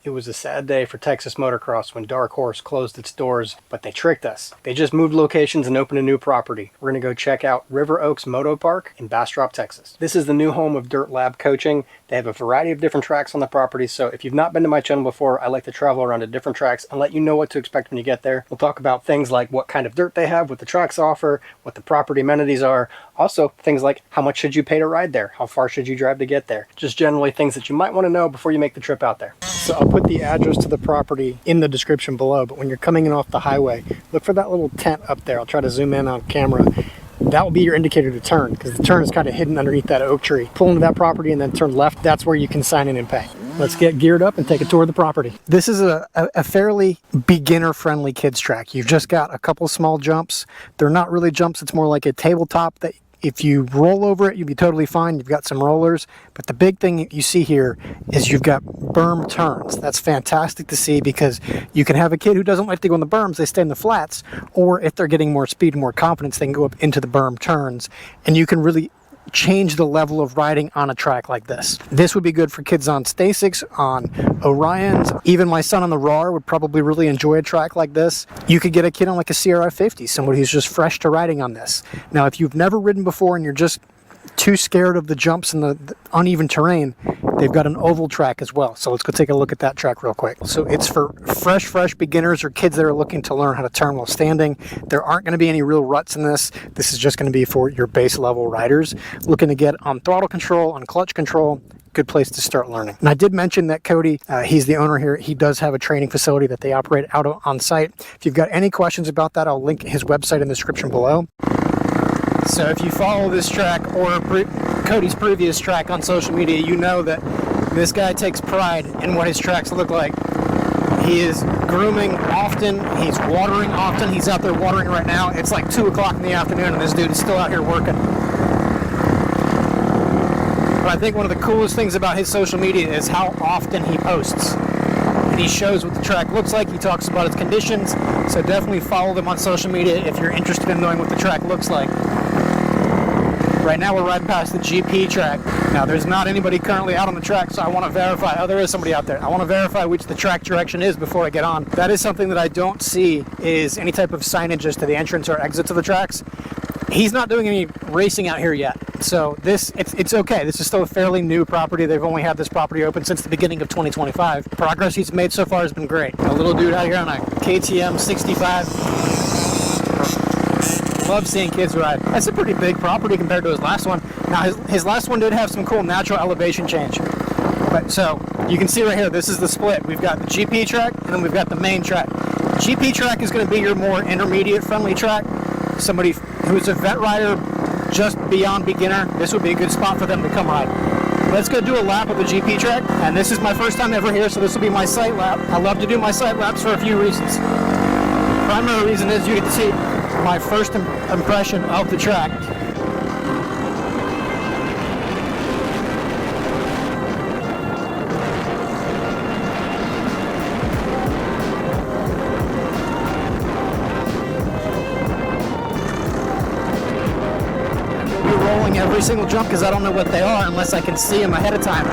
It was a sad day for Texas motocross when Dark Horse closed its doors, but they tricked us. They just moved locations and opened a new property. We're going to go check out River Oaks Moto Park in Bastrop, Texas. This is the new home of Dirt Lab Coaching. They have a variety of different tracks on the property, so if you've not been to my channel before, I like to travel around to different tracks and let you know what to expect when you get there. We'll talk about things like what kind of dirt they have, what the tracks offer, what the property amenities are. Also, things like how much should you pay to ride there? How far should you drive to get there? Just generally things that you might want to know before you make the trip out there. So I'll put the address to the property in the description below, but when you're coming in off the highway, look for that little tent up there. I'll try to zoom in on camera. That will be your indicator to turn, because the turn is kind of hidden underneath that oak tree. Pull into that property and then turn left. That's where you can sign in and pay. Let's get geared up and take a tour of the property. This is a fairly beginner-friendly kids track. You've just got a couple small jumps. They're not really jumps. It's more like a tabletop that if you roll over it, you'll be totally fine. You've got some rollers, but the big thing you see here is you've got berm turns. That's fantastic to see, because you can have a kid who doesn't like to go in the berms, they stay in the flats, or if they're getting more speed and more confidence, they can go up into the berm turns, and you can really change the level of riding on a track like this. This would be good for kids on Stasics, on Orions. Even my son on the RAR would probably really enjoy a track like this. You could get a kid on like a CRI 50, somebody who's just fresh to riding on this. Now, if you've never ridden before and you're just too scared of the jumps and the uneven terrain, they've got an oval track as well. So let's go take a look at that track real quick. So it's for fresh beginners or kids that are looking to learn how to turn while standing. There aren't going to be any real ruts in this. This is just going to be for your base level riders looking to get on throttle control, on clutch control. Good place to start learning. And I did mention that Cody, he's the owner here. He does have a training facility that they operate out on site. If you've got any questions about that, I'll link his website in the description below. So if you follow this track or Cody's previous track on social media, you know that this guy takes pride in what his tracks look like. He is grooming often, he's watering often. He's out there watering right now. It's like 2 o'clock in the afternoon and this dude is still out here working. But I think one of the coolest things about his social media is how often he posts. And he shows what the track looks like. He talks about its conditions. So definitely follow them on social media if you're interested in knowing what the track looks like. Right now we're riding past the GP track. Now there's not anybody currently out on the track, so I want to verify. Oh, there is somebody out there. I want to verify which the track direction is before I get on. That is something that I don't see, is any type of signage as to the entrance or exit to the tracks. He's not doing any racing out here yet, so it's okay. This is still a fairly new property. They've only had this property open since the beginning of 2025. Progress he's made so far has been great. A little dude out here on a KTM 65. Love seeing kids ride. That's a pretty big property compared to his last one. Now his last one did have some cool natural elevation change. But so you can see right here, this is the split. We've got the GP track and then we've got the main track. GP track is going to be your more intermediate friendly track. Somebody who's a vet rider just beyond beginner, this would be a good spot for them to come ride. Let's go do a lap of the GP track, and this is my first time ever here, so this will be my site lap. I love to do my site laps for a few reasons. Primary reason is you get to see my first impression of the track. We're rolling every single jump because I don't know what they are unless I can see them ahead of time.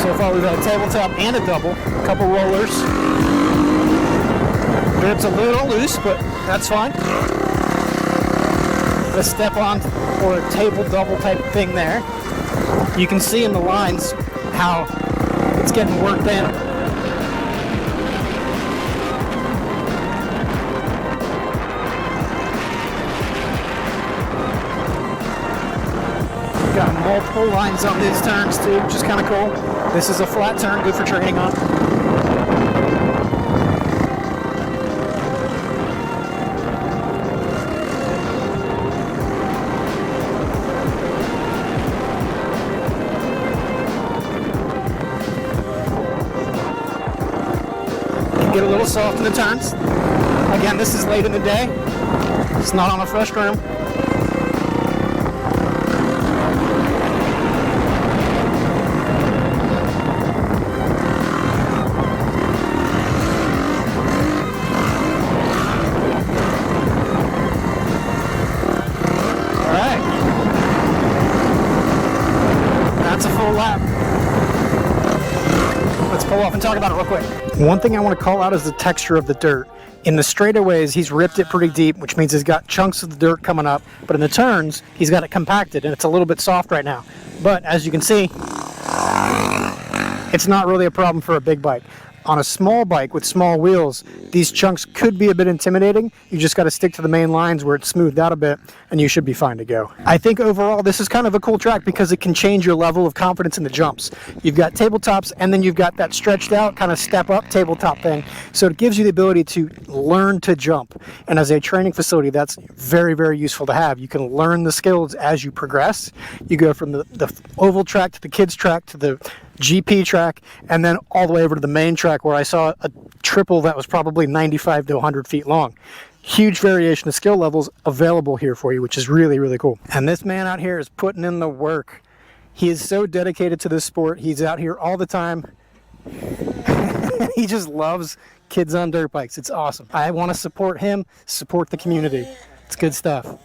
So far we've got a tabletop and a double, a couple rollers. It's a little loose, but that's fine. A step on or a table double type thing there. You can see in the lines how it's getting worked in. We've got multiple lines on these turns too, which is kind of cool. This is a flat turn, good for training on. Get a little soft in the turns. Again, this is late in the day. It's not on a fresh groom. All right. That's a full lap. Let's pull off and talk about it real quick. One thing I want to call out is the texture of the dirt. In the straightaways, he's ripped it pretty deep, which means he's got chunks of the dirt coming up. But in the turns, he's got it compacted, and it's a little bit soft right now. But as you can see, it's not really a problem for a big bike. On a small bike with small wheels, these chunks could be a bit intimidating. You just got to stick to the main lines where it's smoothed out a bit, and you should be fine to go. I think overall this is kind of a cool track because it can change your level of confidence in the jumps. You've got tabletops, and then you've got that stretched out kind of step up tabletop thing. So it gives you the ability to learn to jump. And as a training facility, that's very, very useful to have. You can learn the skills as you progress. You go from the oval track to the kids track to the GP track, and then all the way over to the main track where I saw a triple that was probably 95 to 100 feet long. Huge variation of skill levels available here for you, which is really, really cool. And this man out here is putting in the work. He is so dedicated to this sport. He's out here all the time. He just loves kids on dirt bikes. It's awesome. I want to support him, support the community. It's good stuff.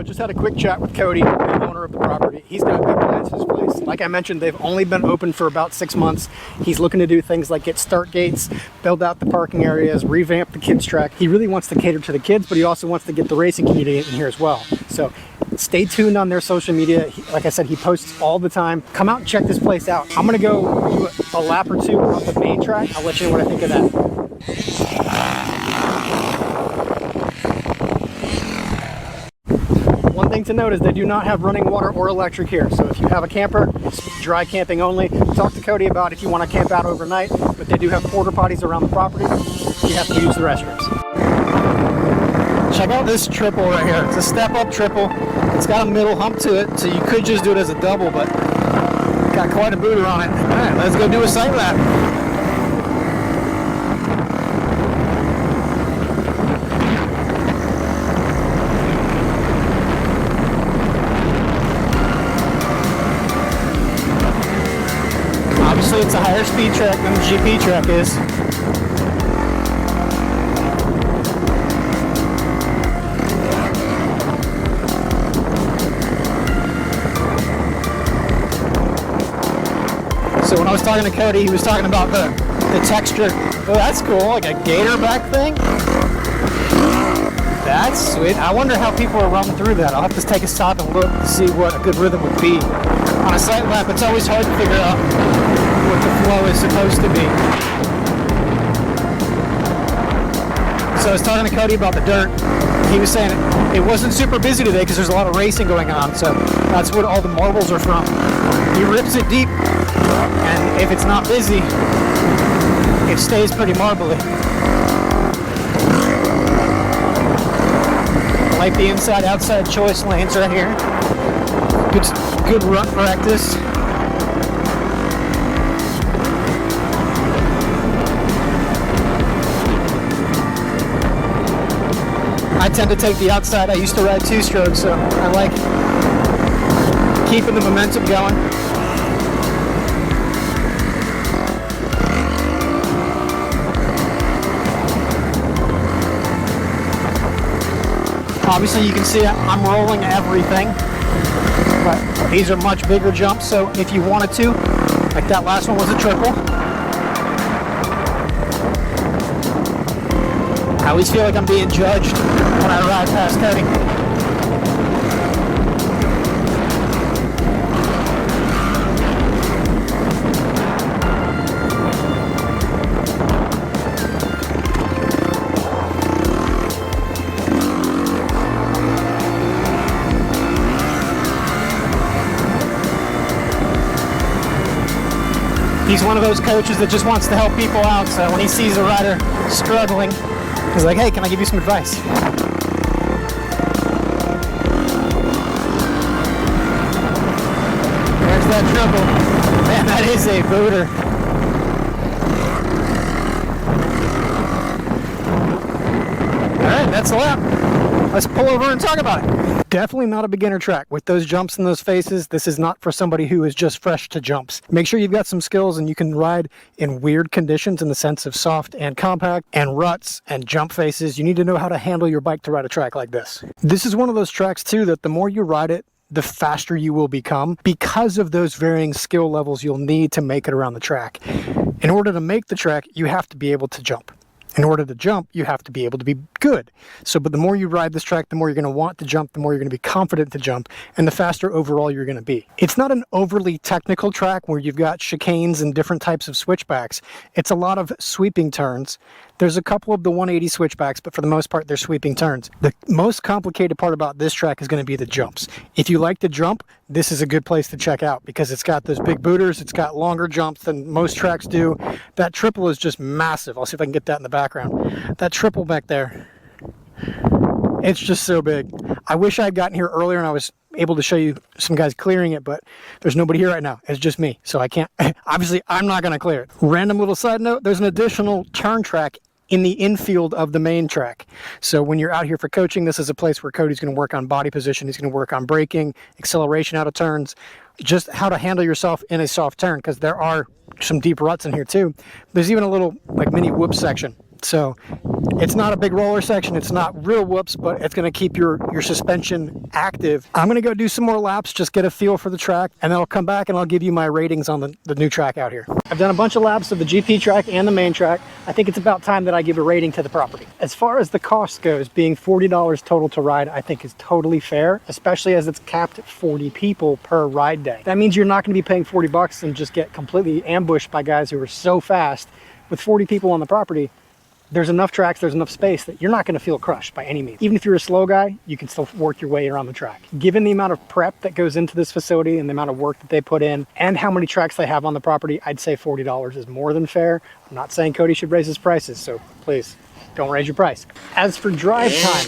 Just had a quick chat with Cody, the owner of the property. He's got big plans for this place. Like I mentioned, they've only been open for about 6 months. He's looking to do things like get start gates, build out the parking areas, revamp the kids track. He really wants to cater to the kids, but he also wants to get the racing community in here as well. So stay tuned on their social media. Like I said, he posts all the time. Come out and check this place out. I'm gonna go do a lap or two on the main track. I'll let you know what I think of that. One thing to note is they do not have running water or electric here. So if you have a camper, it's dry camping only. Talk to Cody about if you want to camp out overnight, but they do have porta potties around the property. You have to use the restrooms. Check out this triple right here. It's a step-up triple. It's got a middle hump to it, so you could just do it as a double, but got quite a booter on it. All right, let's go do a sight lap. Obviously it's a higher speed track than the GP track is. So when I was talking to Cody, he was talking about the texture. Oh, that's cool, like a gator back thing. That's sweet. I wonder how people are running through that. I'll have to take a stop and look to see what a good rhythm would be. On a sight lap, it's always hard to figure out what the flow is supposed to be. So I was talking to Cody about the dirt. He was saying it wasn't super busy today because there's a lot of racing going on, so that's what all the marbles are from. He rips it deep, and if it's not busy, it stays pretty marbly. I like the inside-outside choice lanes right here. Good rut practice. I tend to take the outside. I used to ride two-stroke, so I like keeping the momentum going. Obviously you can see I'm rolling everything, but these are much bigger jumps, so if you wanted to, like that last one was a triple. I always feel like I'm being judged when I ride past Cody. He's one of those coaches that just wants to help people out, so when he sees a rider struggling, he's like, hey, can I give you some advice? There's that triple. Man, that is a booter. Alright, that's a lap. Let's pull over and talk about it. Definitely not a beginner track. With those jumps and those faces, this is not for somebody who is just fresh to jumps. Make sure you've got some skills and you can ride in weird conditions in the sense of soft and compact and ruts and jump faces. You need to know how to handle your bike to ride a track like this. This is one of those tracks too that the more you ride it, the faster you will become because of those varying skill levels you'll need to make it around the track. In order to make the track, you have to be able to jump. In order to jump, you have to be able to be good. So, but the more you ride this track, the more you're going to want to jump, the more you're going to be confident to jump, and the faster overall you're going to be. It's not an overly technical track where you've got chicanes and different types of switchbacks. It's a lot of sweeping turns. There's a couple of the 180 switchbacks, but for the most part, they're sweeping turns. The most complicated part about this track is going to be the jumps. If you like to jump, this is a good place to check out because it's got those big booters. It's got longer jumps than most tracks do. That triple is just massive. I'll see if I can get that in the background. That triple back there, it's just so big. I wish I had gotten here earlier and I was able to show you some guys clearing it, but there's nobody here right now. It's just me, so I can't. Obviously, I'm not going to clear it. Random little side note, there's an additional turn track in the infield of the main track. So when you're out here for coaching, this is a place where Cody's going to work on body position. He's going to work on braking, acceleration out of turns, just how to handle yourself in a soft turn, because there are some deep ruts in here too. There's even a little like mini whoop section. So it's not a big roller section, it's not real whoops, but it's going to keep your suspension active. I'm going to go do some more laps, just get a feel for the track, and then I'll come back and I'll give you my ratings on the new track out here. I've done a bunch of laps of the GP track and the main track. I think it's about time that I give a rating to the property. As far as the cost goes, being $40 total to ride, I think is totally fair, especially as it's capped at 40 people per ride day. That means you're not going to be paying 40 bucks and just get completely ambushed by guys who are so fast. With 40 people on the property, there's enough tracks, there's enough space that you're not going to feel crushed by any means. Even if you're a slow guy, you can still work your way around the track. Given the amount of prep that goes into this facility and the amount of work that they put in and how many tracks they have on the property, I'd say $40 is more than fair. I'm not saying Cody should raise his prices, so please don't raise your price. As for drive time,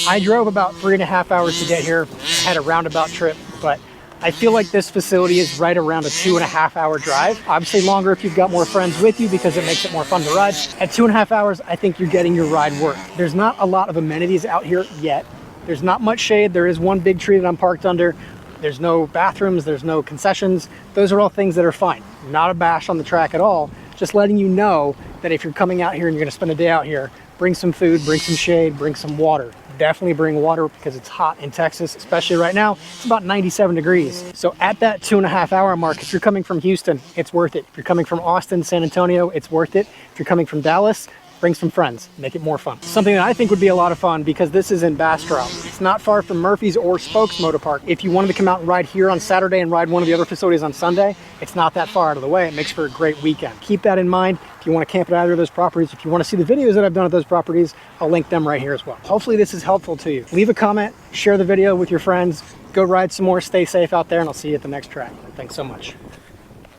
I drove about 3.5 hours to get here. I had a roundabout trip, but I feel like this facility is right around a 2.5 hour drive. Obviously longer if you've got more friends with you because it makes it more fun to ride. At 2.5 hours, I think you're getting your ride worth. There's not a lot of amenities out here yet. There's not much shade. There is one big tree that I'm parked under. There's no bathrooms, there's no concessions. Those are all things that are fine. Not a bash on the track at all. Just letting you know that if you're coming out here and you're gonna spend a day out here, bring some food, bring some shade, bring some water. Definitely bring water because it's hot in Texas, especially right now. It's about 97 degrees. So at that 2.5 hour mark, if you're coming from Houston, it's worth it. If you're coming from Austin, San Antonio, it's worth it. If you're coming from Dallas, bring some friends, make it more fun. Something that I think would be a lot of fun because this is in Bastrop. It's not far from Murphy's or Spokes Moto Park. If you wanted to come out and ride here on Saturday and ride one of the other facilities on Sunday, it's not that far out of the way. It makes for a great weekend. Keep that in mind. If you want to camp at either of those properties, if you want to see the videos that I've done at those properties, I'll link them right here as well. Hopefully this is helpful to you. Leave a comment, share the video with your friends, go ride some more, stay safe out there, and I'll see you at the next track. Thanks so much.